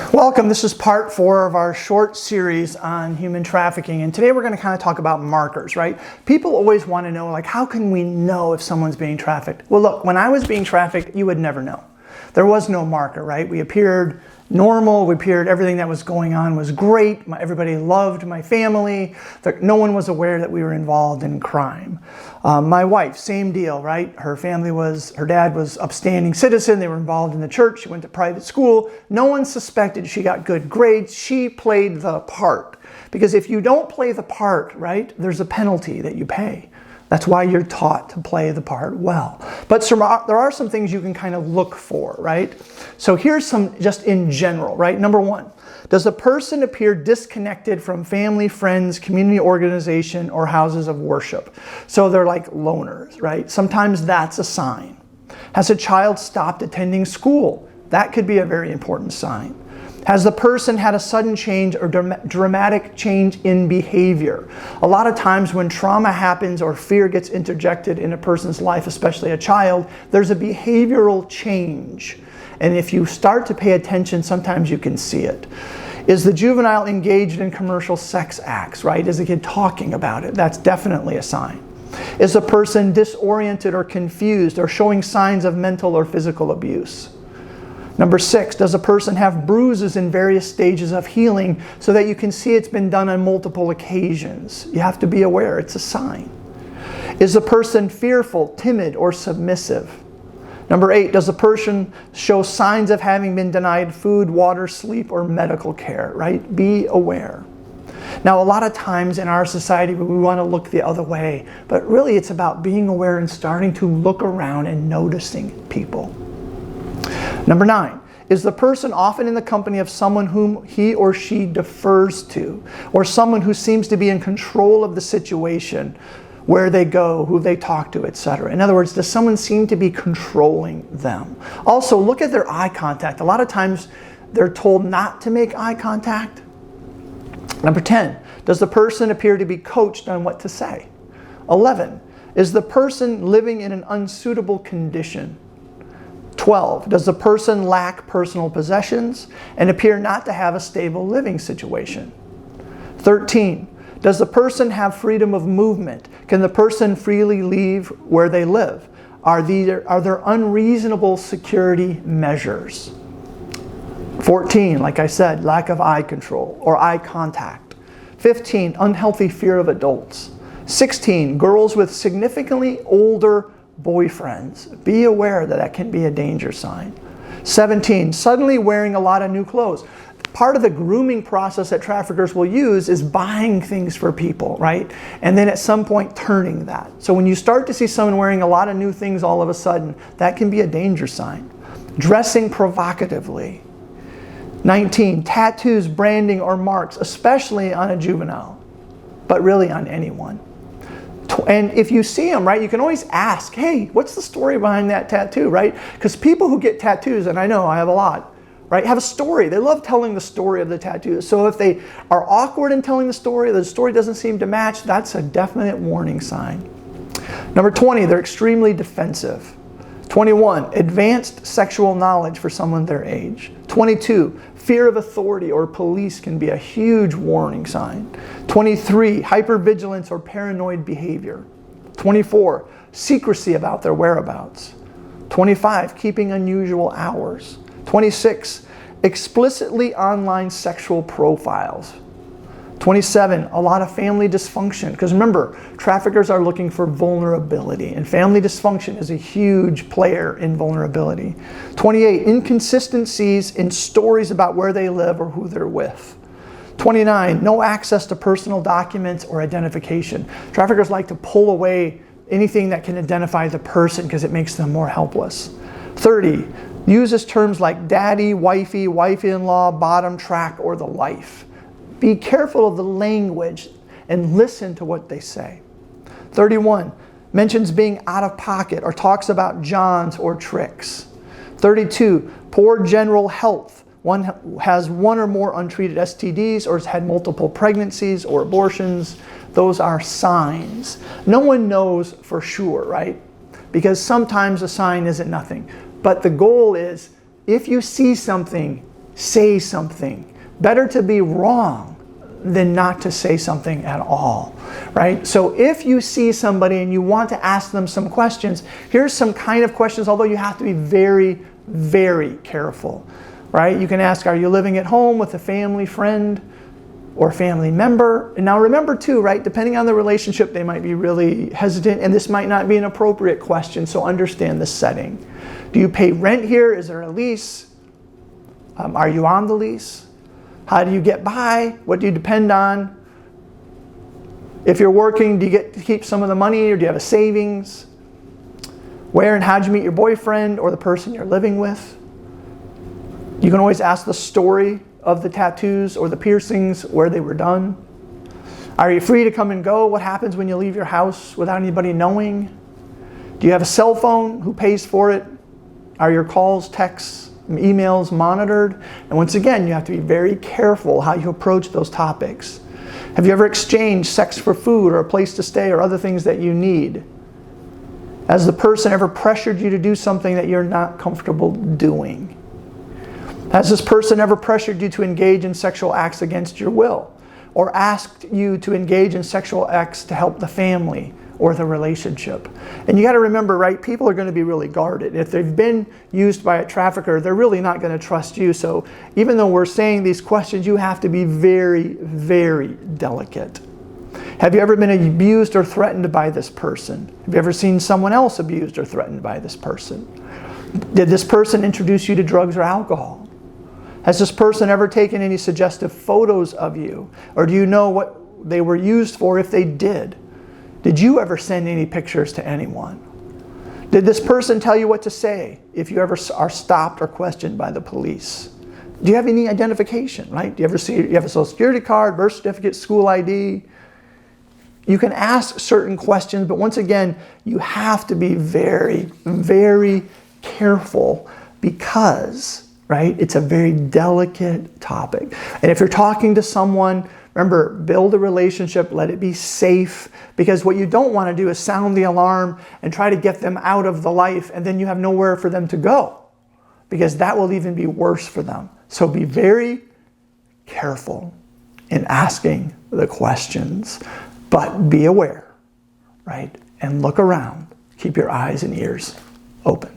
Welcome. This is part 4 of our short series on human trafficking. And today we're going to kind of talk about markers, right? People always want to know, like, how can we know if someone's being trafficked? Well, look, when I was being trafficked, you would never know. There was no marker, right? We appeared normal. Everything that was going on was great. Everybody loved my family. No one was aware that we were involved in crime. My wife, same deal, right? Her dad was upstanding citizen. They were involved in the church. She went to private school. No one suspected she got good grades. She played the part. Because if you don't play the part, right, there's a penalty that you pay. That's why you're taught to play the part well. But there are some things you can kind of look for, right? So here's some just in general, right? Number 1, does the person appear disconnected from family, friends, community organization, or houses of worship? So they're like loners, right? Sometimes that's a sign. Has a child stopped attending school? That could be a very important sign. Has the person had a sudden change or dramatic change in behavior? A lot of times when trauma happens or fear gets interjected in a person's life, especially a child, there's a behavioral change. And if you start to pay attention, sometimes you can see it. Is the juvenile engaged in commercial sex acts, right? Is the kid talking about it? That's definitely a sign. Is the person disoriented or confused or showing signs of mental or physical abuse? Number 6, does a person have bruises in various stages of healing so that you can see it's been done on multiple occasions? You have to be aware, it's a sign. Is the person fearful, timid, or submissive? Number 8, does the person show signs of having been denied food, water, sleep, or medical care, right? Be aware. Now, a lot of times in our society, we want to look the other way, but really it's about being aware and starting to look around and noticing people. Number 9, is the person often in the company of someone whom he or she defers to, or someone who seems to be in control of the situation, where they go, who they talk to, etc. In other words, does someone seem to be controlling them? Also, look at their eye contact. A lot of times they're told not to make eye contact. Number 10, does the person appear to be coached on what to say? 11, is the person living in an unsuitable condition? 12, does the person lack personal possessions and appear not to have a stable living situation? 13, does the person have freedom of movement? Can the person freely leave where they live? Are there unreasonable security measures? 14, like I said, lack of eye control or eye contact. 15, unhealthy fear of adults. 16, girls with significantly older boyfriends. Be aware that can be a danger sign. 17, suddenly wearing a lot of new clothes. Part of the grooming process that traffickers will use is buying things for people, right? And then at some point turning that. So when you start to see someone wearing a lot of new things all of a sudden, that can be a danger sign. Dressing provocatively. 19, tattoos, branding, or marks, especially on a juvenile, but really on anyone. And if you see them, right, you can always ask, hey, what's the story behind that tattoo, right? Because people who get tattoos, and I know I have a lot, right, have a story. They love telling the story of the tattoo. So if they are awkward in telling the story doesn't seem to match, that's a definite warning sign. Number 20, they're extremely defensive. 21, advanced sexual knowledge for someone their age. 22, fear of authority or police can be a huge warning sign. 23, hypervigilance or paranoid behavior. 24, secrecy about their whereabouts. 25, keeping unusual hours. 26, explicitly online sexual profiles. 27, a lot of family dysfunction. Because remember, traffickers are looking for vulnerability, and family dysfunction is a huge player in vulnerability. 28, inconsistencies in stories about where they live or who they're with. 29, no access to personal documents or identification. Traffickers like to pull away anything that can identify the person because it makes them more helpless. 30, uses terms like daddy, wifey, wifey-in-law, bottom track, or the life. Be careful of the language and listen to what they say. 31, mentions being out of pocket or talks about Johns or tricks. 32, poor general health. One has one or more untreated STDs or has had multiple pregnancies or abortions. Those are signs. No one knows for sure, right? Because sometimes a sign isn't nothing. But the goal is, if you see something, say something. Better to be wrong than not to say something at all, right? So if you see somebody and you want to ask them some questions, here's some kind of questions, although you have to be very, very careful, right? You can ask, are you living at home with a family, friend, or family member? And now remember too, right, depending on the relationship, they might be really hesitant, and this might not be an appropriate question, so understand the setting. Do you pay rent here? Is there a lease? Are you on the lease? How do you get by? What do you depend on? If you're working, do you get to keep some of the money, or do you have a savings? Where and how did you meet your boyfriend or the person you're living with? You can always ask the story of the tattoos or the piercings, where they were done. Are you free to come and go? What happens when you leave your house without anybody knowing? Do you have a cell phone? Who pays for it? Are your calls, texts, emails monitored? And once again, you have to be very careful how you approach those topics. Have you ever exchanged sex for food or a place to stay or other things that you need? Has the person ever pressured you to do something that you're not comfortable doing? Has this person ever pressured you to engage in sexual acts against your will, or asked you to engage in sexual acts to help the family or the relationship? And you got to remember, right, people are going to be really guarded. If they've been used by a trafficker, they're really not going to trust you. So even though we're saying these questions, you have to be very, very delicate. Have you ever been abused or threatened by this person? Have you ever seen someone else abused or threatened by this person? Did this person introduce you to drugs or alcohol? Has this person ever taken any suggestive photos of you? Or do you know what they were used for if they did? Did you ever send any pictures to anyone? Did this person tell you what to say if you ever are stopped or questioned by the police? Do you have any identification, right? Do you ever see, you have a social security card, birth certificate, school ID? You can ask certain questions, but once again, you have to be very, very careful because, right, it's a very delicate topic. And if you're talking to someone, remember, build a relationship, let it be safe, because what you don't want to do is sound the alarm and try to get them out of the life, and then you have nowhere for them to go, because that will even be worse for them. So be very careful in asking the questions, but be aware, right? And look around. Keep your eyes and ears open.